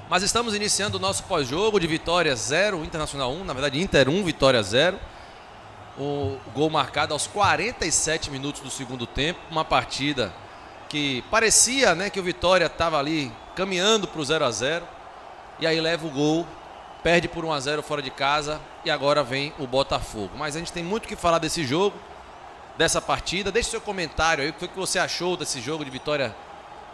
Mas estamos iniciando o nosso pós-jogo de Vitória 0, Internacional 1, na verdade Inter 1, Vitória 0. O gol marcado aos 47 minutos do segundo tempo, uma partida que parecia, né, que o Vitória estava ali caminhando para o 0-0, e aí leva o gol, perde por 1-0 fora de casa, e agora vem o Botafogo. Mas a gente tem muito o que falar desse jogo, dessa partida. Deixe seu comentário aí, o que você achou desse jogo de Vitória,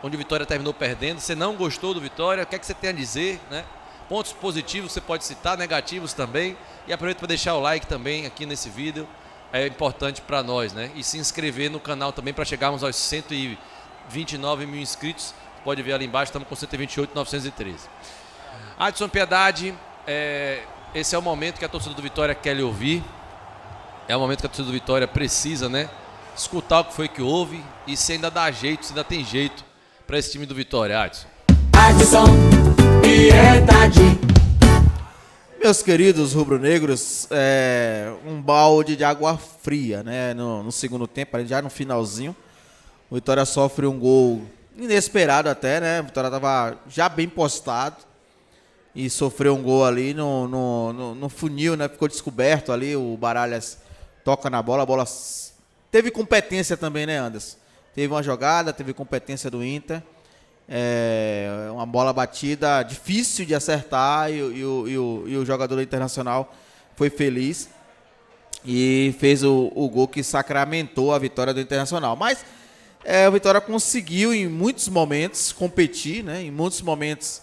onde o Vitória terminou perdendo. Você não gostou do Vitória? O que é que você tem a dizer, né? Pontos positivos você pode citar, negativos também. E aproveita para deixar o like também aqui nesse vídeo. É importante para nós, né? E se inscrever no canal também para chegarmos aos 129 mil inscritos. Pode ver ali embaixo, estamos com 128.913. Adson Piedade, esse é o momento que a torcida do Vitória quer lhe ouvir. É o momento que a torcida do Vitória precisa, né, escutar o que foi que houve e se ainda dá jeito, se ainda tem jeito para esse time do Vitória, Adson. Adson Piedade. Meus queridos rubro-negros, um balde de água fria, né? No segundo tempo, já no finalzinho, o Vitória sofre um gol inesperado até, né? O Vitória estava já bem postado e sofreu um gol ali no funil, né? Ficou descoberto ali, o Baralhas toca na bola, a bola teve competência também, né, Anderson? Teve uma jogada, teve competência do Inter, uma bola batida, difícil de acertar, e o jogador do Internacional foi feliz e fez o gol que sacramentou a vitória do Internacional. Mas o Vitória conseguiu em muitos momentos competir, né? Em muitos momentos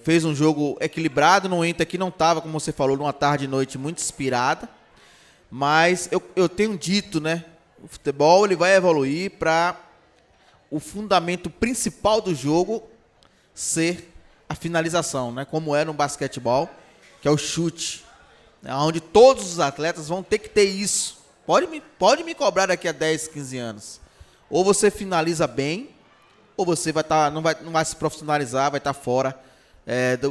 fez um jogo equilibrado no Inter, que não estava, como você falou, numa tarde e noite muito inspirada. Mas eu tenho dito, né? O futebol ele vai evoluir para o fundamento principal do jogo ser a finalização, né? Como é no basquetebol, que é o chute, né? Onde todos os atletas vão ter que ter isso. Pode me cobrar daqui a 10, 15 anos. Ou você finaliza bem, ou você não vai se profissionalizar, vai estar fora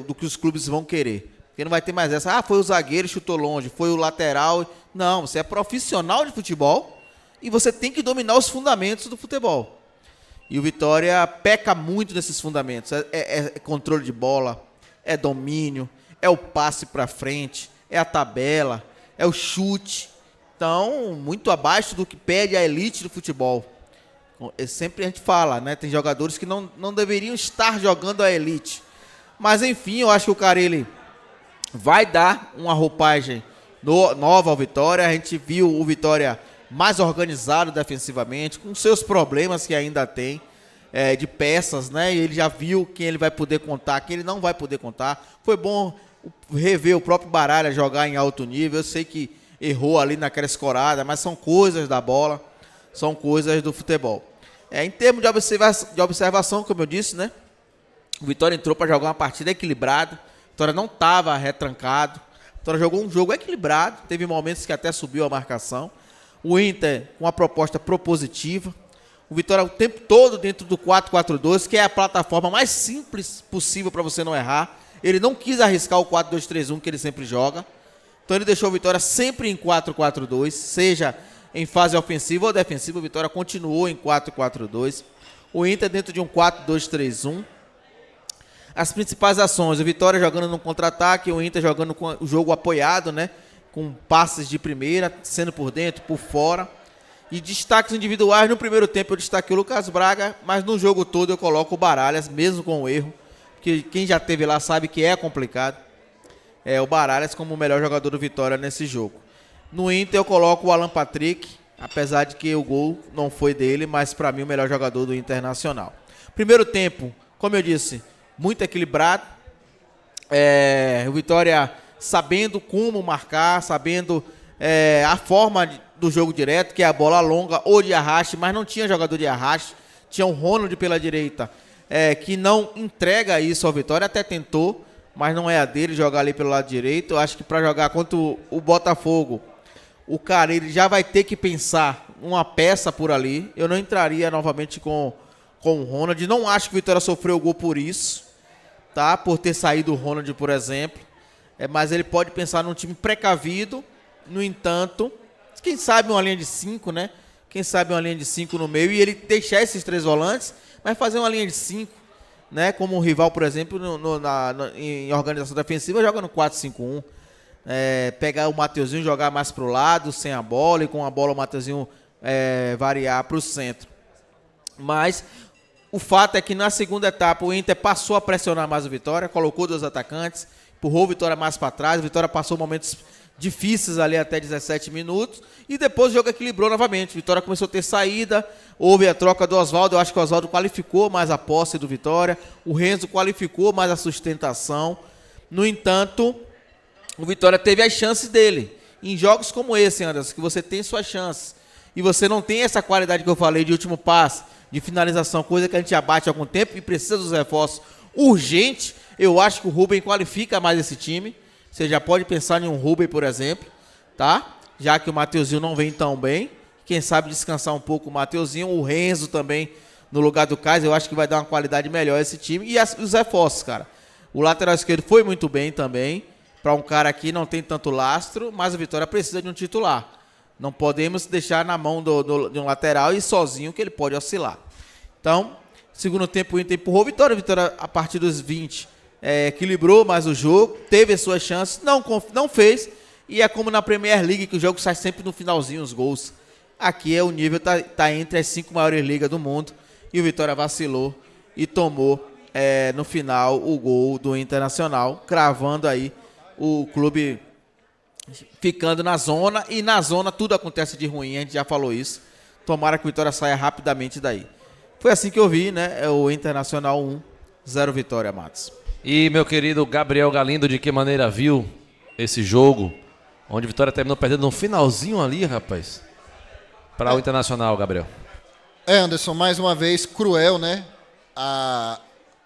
do que os clubes vão querer. Porque não vai ter mais essa, foi o zagueiro, chutou longe, foi o lateral. Não, você é profissional de futebol e você tem que dominar os fundamentos do futebol. E o Vitória peca muito nesses fundamentos. É controle de bola, é domínio, é o passe para frente, é a tabela, é o chute. Então, muito abaixo do que pede a elite do futebol. Sempre a gente fala, né? Tem jogadores que não deveriam estar jogando a elite. Mas, enfim, eu acho que o Carille vai dar uma roupagem nova ao Vitória. A gente viu o Vitória mais organizado defensivamente, com seus problemas que ainda tem, de peças, né? E ele já viu quem ele vai poder contar, quem ele não vai poder contar. Foi bom rever o próprio Baralha jogar em alto nível. Eu sei que errou ali naquela escorada, mas são coisas da bola, são coisas do futebol. Em termos de observação, como eu disse, né? O Vitória entrou para jogar uma partida equilibrada. O Vitória não estava retrancado. O Vitória jogou um jogo equilibrado. Teve momentos que até subiu a marcação. O Inter com uma proposta propositiva. O Vitória o tempo todo dentro do 4-4-2, que é a plataforma mais simples possível para você não errar. Ele não quis arriscar o 4-2-3-1 que ele sempre joga. Então ele deixou o Vitória sempre em 4-4-2, seja em fase ofensiva ou defensiva. O Vitória continuou em 4-4-2. O Inter dentro de um 4-2-3-1. As principais ações, o Vitória jogando no contra-ataque, o Inter jogando com o jogo apoiado, né? Com passes de primeira, sendo por dentro, por fora. E destaques individuais, no primeiro tempo eu destaquei o Lucas Braga, mas no jogo todo eu coloco o Baralhas, mesmo com o erro. Porque quem já esteve lá sabe que é complicado. O Baralhas como o melhor jogador do Vitória nesse jogo. No Inter eu coloco o Alan Patrick, apesar de que o gol não foi dele, mas para mim o melhor jogador do Internacional. Primeiro tempo, como eu disse, muito equilibrado. O Vitória sabendo como marcar, sabendo a forma do jogo direto, que é a bola longa ou de arraste, mas não tinha jogador de arraste. Tinha o Ronald pela direita, que não entrega isso ao Vitória, até tentou, mas não é a dele jogar ali pelo lado direito. Eu acho que para jogar contra o Botafogo, o cara ele já vai ter que pensar uma peça por ali. Eu não entraria novamente com o Ronald. Não acho que o Vitória sofreu o gol por isso, tá? Por ter saído o Ronald, por exemplo. Mas ele pode pensar num time precavido. No entanto, quem sabe uma linha de 5, né? Quem sabe uma linha de 5 no meio e ele deixar esses 3 volantes, mas fazer uma linha de 5, né? Como o rival, por exemplo, em organização defensiva, joga no 4-5-1. Pegar o Mateuzinho, jogar mais pro lado, sem a bola, e com a bola o Mateuzinho variar para o centro. Mas o fato é que na segunda etapa o Inter passou a pressionar mais o Vitória, colocou 2 atacantes, empurrou o Vitória mais para trás, o Vitória passou momentos difíceis ali até 17 minutos, e depois o jogo equilibrou novamente. O Vitória começou a ter saída, houve a troca do Oswaldo, eu acho que o Oswaldo qualificou mais a posse do Vitória, o Renzo qualificou mais a sustentação. No entanto, o Vitória teve as chances dele. Em jogos como esse, Anderson, que você tem suas chances, e você não tem essa qualidade que eu falei de último passe, de finalização, coisa que a gente abate há algum tempo e precisa dos reforços urgente, eu acho que o Rubem qualifica mais esse time. Você já pode pensar em um Rubem, por exemplo, tá? Já que o Mateuzinho não vem tão bem. Quem sabe descansar um pouco o Mateuzinho, o Renzo também no lugar do Kaiser, eu acho que vai dar uma qualidade melhor a esse time. E os reforços, cara. O lateral esquerdo foi muito bem também, para um cara que não tem tanto lastro, mas o Vitória precisa de um titular. Não podemos deixar na mão de um lateral e sozinho que ele pode oscilar. Então, segundo tempo o Inter empurrou o Vitória. Vitória, a partir dos 20, equilibrou mais o jogo, teve as suas chances, não fez. E é como na Premier League, que o jogo sai sempre no finalzinho, os gols. Aqui o nível tá entre as 5 maiores ligas do mundo. E o Vitória vacilou e tomou no final o gol do Internacional, cravando aí o clube ficando na zona. E na zona tudo acontece de ruim, a gente já falou isso. Tomara que o Vitória saia rapidamente daí. Foi assim que eu vi, né? O Internacional 1, 0 Vitória, Matos. E meu querido Gabriel Galindo, de que maneira viu esse jogo, onde a Vitória terminou perdendo no finalzinho ali, rapaz, para o Internacional, Gabriel? Anderson, mais uma vez, cruel, né?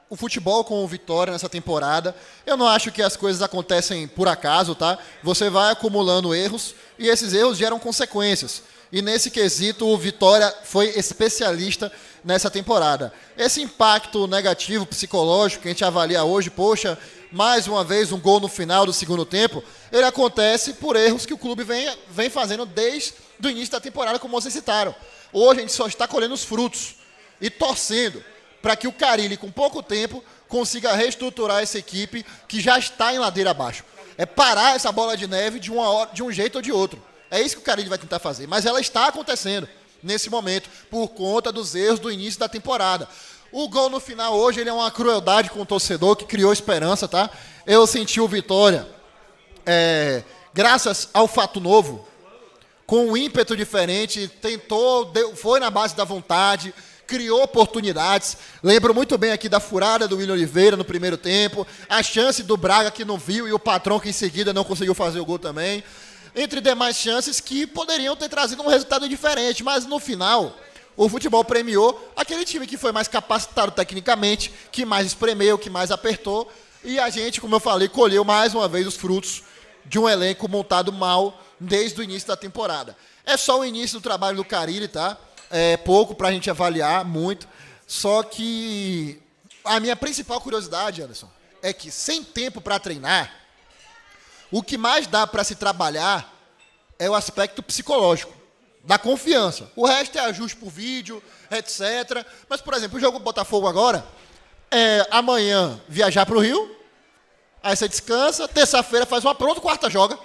O futebol com o Vitória nessa temporada, eu não acho que as coisas acontecem por acaso, tá? Você vai acumulando erros e esses erros geram consequências. E nesse quesito, o Vitória foi especialista nessa temporada. Esse impacto negativo, psicológico, que a gente avalia hoje, poxa, mais uma vez um gol no final do segundo tempo, ele acontece por erros que o clube vem fazendo desde o início da temporada, como vocês citaram. Hoje a gente só está colhendo os frutos e torcendo para que o Carille, com pouco tempo, consiga reestruturar essa equipe que já está em ladeira abaixo. É parar essa bola de neve de um jeito ou de outro. É isso que o Carille vai tentar fazer. Mas ela está acontecendo nesse momento, por conta dos erros do início da temporada. O gol no final hoje ele é uma crueldade com o torcedor que criou esperança, tá? Eu senti o Vitória, graças ao fato novo, com um ímpeto diferente, foi na base da vontade, criou oportunidades. Lembro muito bem aqui da furada do William Oliveira no primeiro tempo, a chance do Braga que não viu e o Patrão que em seguida não conseguiu fazer o gol também. Entre demais chances que poderiam ter trazido um resultado diferente, mas no final o futebol premiou aquele time que foi mais capacitado tecnicamente, que mais espremeu, que mais apertou, e a gente, como eu falei, colheu mais uma vez os frutos de um elenco montado mal desde o início da temporada. É só o início do trabalho do Carille, tá? É pouco pra gente avaliar, muito, só que a minha principal curiosidade, Anderson, é que sem tempo para treinar, o que mais dá para se trabalhar é o aspecto psicológico, da confiança. O resto é ajuste por vídeo, etc. Mas, por exemplo, o jogo do Botafogo agora, amanhã viajar para o Rio, aí você descansa, terça-feira faz uma pronta, quarta joga.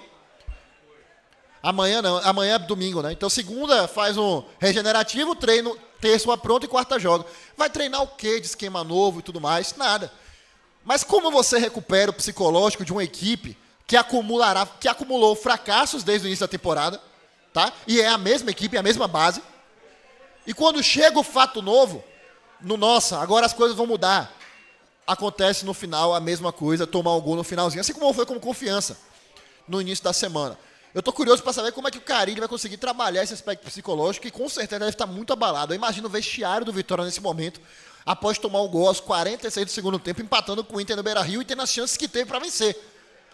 Amanhã não, amanhã é domingo, né? Então segunda faz um regenerativo, treino, terça uma pronta e quarta joga. Vai treinar o quê de esquema novo e tudo mais? Nada. Mas como você recupera o psicológico de uma equipe que acumulou fracassos desde o início da temporada, tá? E é a mesma equipe, é a mesma base. E quando chega o fato novo, nossa, agora as coisas vão mudar. Acontece no final a mesma coisa, tomar um gol no finalzinho, assim como foi com Confiança no início da semana. Eu estou curioso para saber como é que o Carille vai conseguir trabalhar esse aspecto psicológico, que com certeza deve estar muito abalado. Eu imagino o vestiário do Vitória nesse momento, após tomar um gol aos 46 do segundo tempo, empatando com o Inter no Beira-Rio e tendo as chances que teve para vencer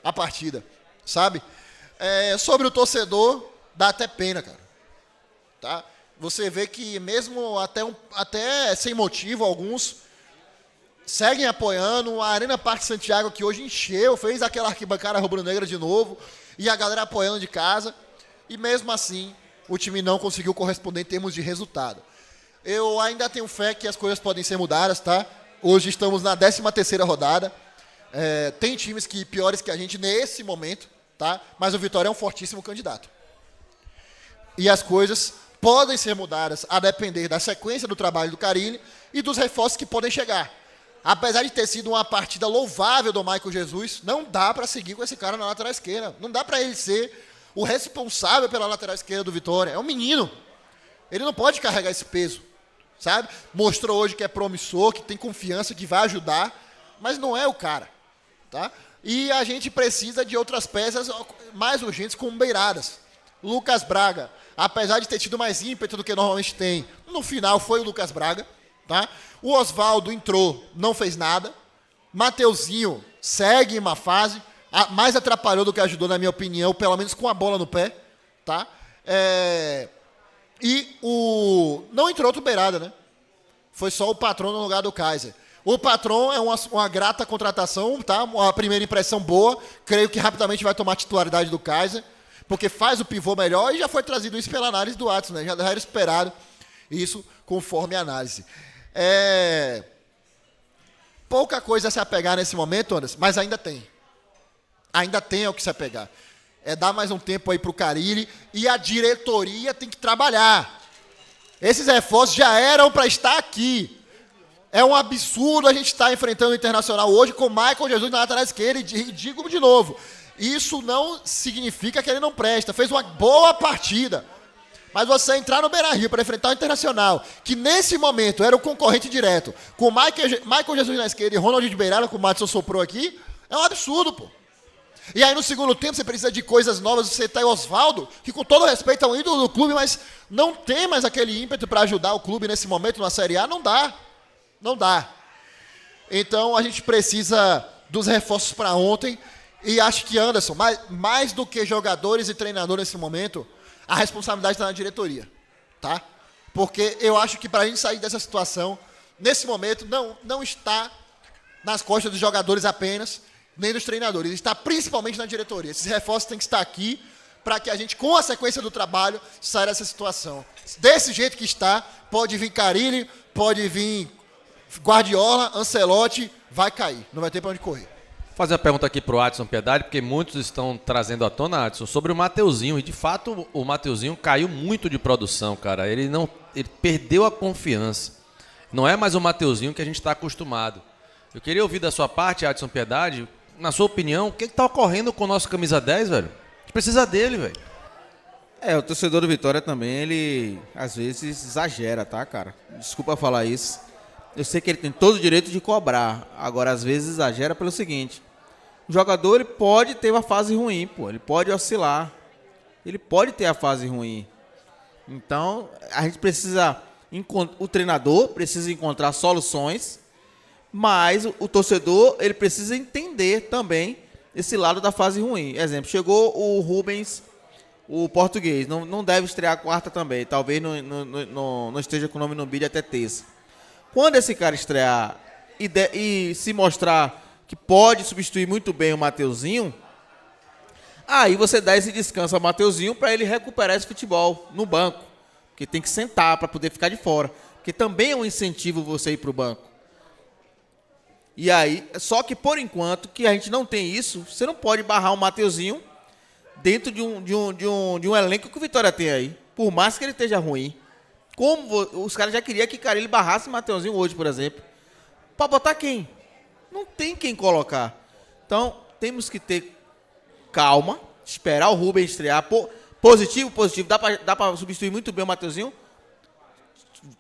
a partida, sabe? Sobre o torcedor, dá até pena, cara. Tá? Você vê que mesmo até sem motivo, alguns seguem apoiando. A Arena Parque Santiago, que hoje encheu, fez aquela arquibancada rubro-negra de novo, e a galera apoiando de casa, e mesmo assim o time não conseguiu corresponder em termos de resultado. Eu ainda tenho fé que as coisas podem ser mudadas, tá? Hoje estamos na 13ª rodada. Tem times piores que a gente nesse momento, tá? Mas o Vitória é um fortíssimo candidato. E as coisas podem ser mudadas a depender da sequência do trabalho do Carille e dos reforços que podem chegar. Apesar de ter sido uma partida louvável do Michael Jesus, não dá para seguir com esse cara na lateral esquerda. Não dá para ele ser o responsável pela lateral esquerda do Vitória. É um menino. Ele não pode carregar esse peso, sabe? Mostrou hoje que é promissor, que tem confiança, que vai ajudar, mas não é o cara, tá? E a gente precisa de outras peças mais urgentes, como beiradas. Lucas Braga, apesar de ter tido mais ímpeto do que normalmente tem, no final foi o Lucas Braga, tá? O Oswaldo entrou, não fez nada. Mateuzinho segue em uma fase, mais atrapalhou do que ajudou, na minha opinião, pelo menos com a bola no pé, tá? Não entrou outro beirada, né? Foi só o Patrão no lugar do Kaiser. O Patrão é uma grata contratação, tá? Uma primeira impressão boa. Creio que rapidamente vai tomar a titularidade do Kaiser, porque faz o pivô melhor e já foi trazido isso pela análise do Atos, né? Já era esperado isso conforme a análise. Pouca coisa a se apegar nesse momento, Anderson, mas ainda tem. Ainda tem ao que se apegar. Dar mais um tempo aí para o Carille e a diretoria tem que trabalhar. Esses reforços já eram para estar aqui. É um absurdo a gente estar enfrentando o Internacional hoje com o Michael Jesus na lateral esquerda, e digo de novo, isso não significa que ele não presta. Fez uma boa partida. Mas você entrar no Beira-Rio para enfrentar o Internacional, que nesse momento era o concorrente direto, com o Michael Jesus na esquerda e Ronald de Beirada, como o Madison soprou aqui, é um absurdo, pô. E aí no segundo tempo você precisa de coisas novas, você tem o Oswaldo, que com todo respeito é um ídolo do clube, mas não tem mais aquele ímpeto para ajudar o clube nesse momento na Série A, não dá. Não dá. Então a gente precisa dos reforços para ontem, e acho que, Anderson, mais do que jogadores e treinadores nesse momento, a responsabilidade está na diretoria, tá? Porque eu acho que para a gente sair dessa situação, nesse momento, não está nas costas dos jogadores apenas, nem dos treinadores, está principalmente na diretoria. Esses reforços têm que estar aqui para que a gente, com a sequência do trabalho, saia dessa situação. Desse jeito que está, pode vir Carille, pode vir Guardiola, Ancelotti, vai cair, não vai ter para onde correr. Vou fazer uma pergunta aqui para o Adson Piedade, porque muitos estão trazendo à tona, Adson, sobre o Mateuzinho. E de fato o Mateuzinho caiu muito de produção, cara. Ele perdeu a confiança. Não é mais o Mateuzinho que a gente está acostumado. Eu queria ouvir da sua parte, Adson Piedade, na sua opinião, o que está ocorrendo com o nosso camisa 10, velho? A gente precisa dele, velho. O torcedor do Vitória também, ele às vezes exagera, tá, cara? Desculpa falar isso. Eu sei que ele tem todo o direito de cobrar. Agora, às vezes, exagera pelo seguinte. O jogador, ele pode ter uma fase ruim, pô. Ele pode oscilar. Ele pode ter a fase ruim. Então, a gente precisa... O treinador precisa encontrar soluções, mas o torcedor, ele precisa entender também esse lado da fase ruim. Exemplo, chegou o Rubens, o português. Não deve estrear a quarta também. Talvez não esteja com o nome no bid até terça. Quando esse cara estrear e se mostrar que pode substituir muito bem o Mateuzinho, aí você dá esse descanso ao Mateuzinho para ele recuperar esse futebol no banco. Porque tem que sentar para poder ficar de fora. Porque também é um incentivo você ir para o banco. E aí, só que por enquanto que a gente não tem isso, você não pode barrar o Mateuzinho dentro de um elenco que o Vitória tem aí. Por mais que ele esteja ruim. Como os caras já queriam que Carille barrasse o Mateuzinho hoje, por exemplo. Para botar quem? Não tem quem colocar. Então, temos que ter calma, esperar o Rubens estrear. Positivo. Dá para substituir muito bem o Mateuzinho?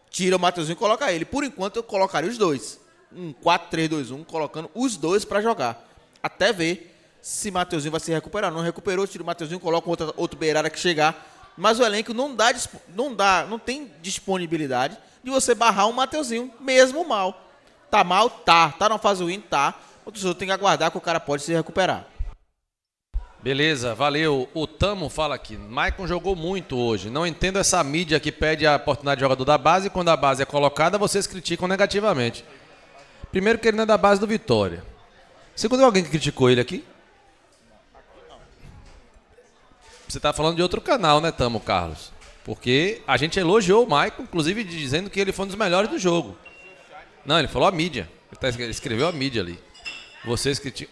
Tira o Mateuzinho e coloca ele. Por enquanto, eu colocaria os dois. 4-3-2-1, colocando os dois para jogar. Até ver se Mateuzinho vai se recuperar. Não recuperou, tira o Mateuzinho, coloca outro beirada que chegar. Mas o elenco não tem disponibilidade de você barrar um Mateuzinho, mesmo mal. Tá mal? Tá. Tá numa fase ruim? Tá. O torcedor tem que aguardar que o cara pode se recuperar. Beleza, valeu. O Tamo fala aqui. Maicon jogou muito hoje. Não entendo essa mídia que pede a oportunidade de jogador da base e quando a base é colocada, vocês criticam negativamente. Primeiro que ele não é da base do Vitória. Segundo, alguém que criticou ele aqui? Você está falando de outro canal, né, Tamo, Carlos? Porque a gente elogiou o Maicon, inclusive dizendo que ele foi um dos melhores do jogo. Não, ele falou a mídia. Ele escreveu a mídia ali. Vocês que tinham...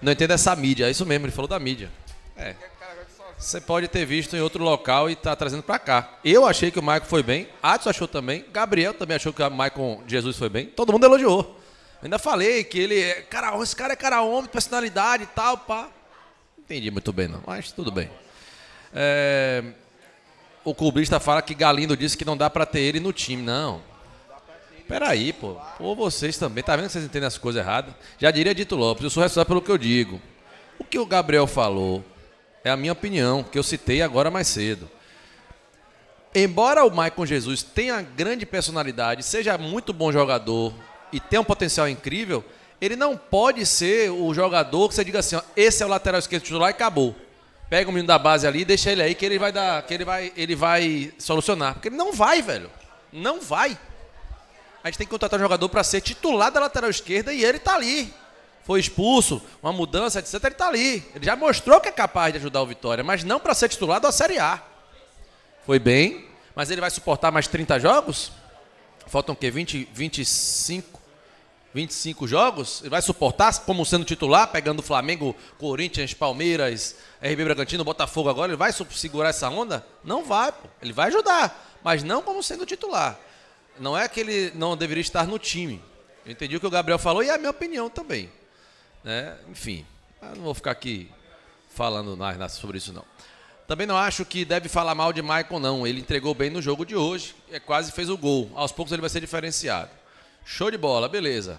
Não entendo essa mídia, é isso mesmo, ele falou da mídia. É. Você pode ter visto em outro local e tá trazendo pra cá. Eu achei que o Maicon foi bem, Adson achou também, Gabriel também achou que o Maicon Jesus foi bem, todo mundo elogiou. Eu ainda falei que ele é cara, esse cara é cara homem, personalidade e tal, pá. Não entendi muito bem não, mas tudo bem. O clubista fala que Galindo disse que não dá pra ter ele no time, não. Peraí, pô. Ou vocês também. Tá vendo que vocês entendem as coisas erradas? Já diria Dito Lopes, eu sou responsável pelo que eu digo. O que o Gabriel falou é a minha opinião, que eu citei agora mais cedo. Embora o Maicon Jesus tenha grande personalidade, seja muito bom jogador e tenha um potencial incrível, ele não pode ser o jogador que você diga assim, ó, esse é o lateral esquerdo titular e acabou. Pega o menino da base ali e deixa ele aí que ele vai dar, que ele vai solucionar. Porque ele não vai, velho. Não vai. A gente tem que contratar um jogador para ser titular da lateral esquerda e ele tá ali. Foi expulso, uma mudança, etc. Ele tá ali. Ele já mostrou que é capaz de ajudar o Vitória, mas não para ser titular da Série A. Foi bem, mas ele vai suportar mais 30 jogos? Faltam o quê? 25 jogos? Ele vai suportar como sendo titular, pegando Flamengo, Corinthians, Palmeiras, RB Bragantino, Botafogo agora? Ele vai segurar essa onda? Não vai, pô. Ele vai ajudar, mas não como sendo titular. Não é que ele não deveria estar no time. Eu entendi o que o Gabriel falou e é a minha opinião também. Né? Enfim, eu não vou ficar aqui falando nada sobre isso, não. Também não acho que deve falar mal de Maicon, não. Ele entregou bem no jogo de hoje, quase fez o gol. Aos poucos ele vai ser diferenciado. Show de bola, beleza.